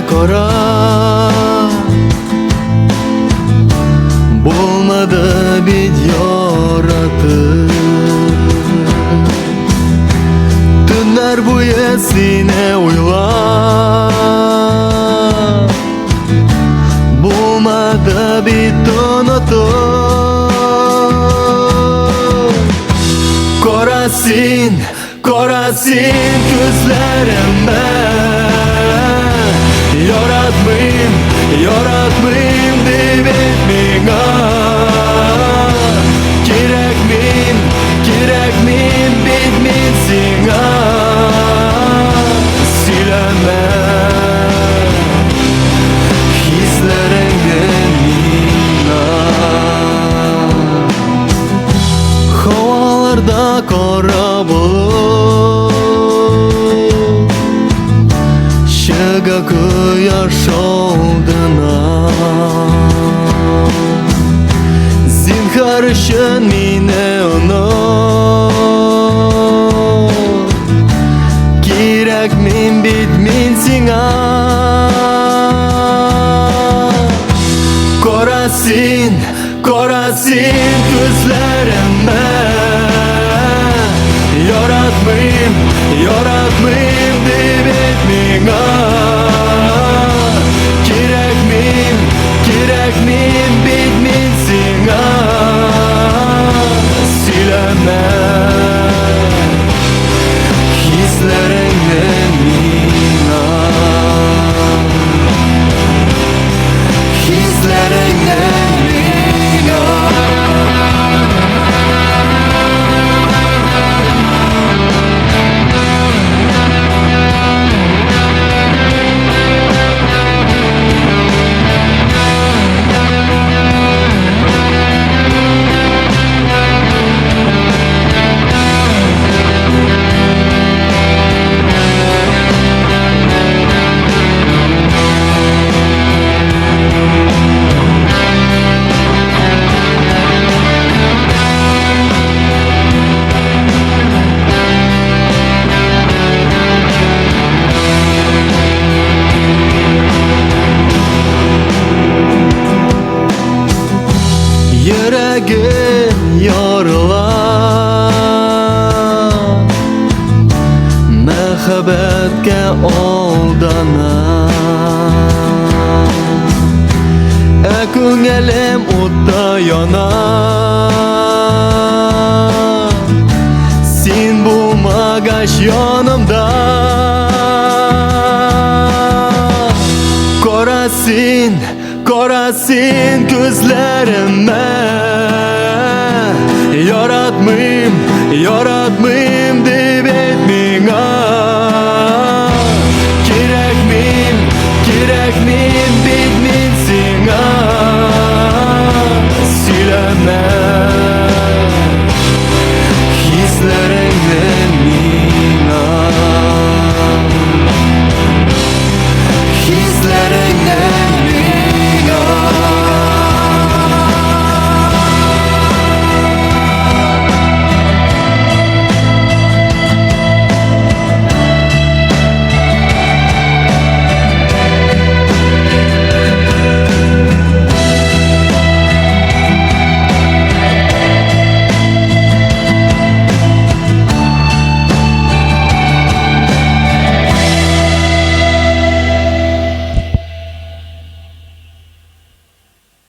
kara bulmadı bir yaratır. Tünler boyu sine uylar, bulmadı bir tanıtır. Korasin, korasin gözlerimde, yaratmayayım, yaratmayayım deyip etmeyine. Gerek miyim, gerek miyim bitmesin ha. Sileme hislerimden mina. Havalarda kara bulut, şıga kıyaş olduna. Zinhar için mine unut, gerek min bitmesin ha. Korasin, korasin gözlerime, yaratmayayım, yaratmayayım deyip etmeyine. Gerek miyim, gerek miyim bitmesin ha. Sileme hislerimden mina, hislerimden mina. Yüreğim yarılar, mehabetke aldanar. Ko'nglim o'tda yonar, sen bo'lmagach yonimda. Korasin, korasin ko'zlarimga, yaratmayayım, yaratmayayım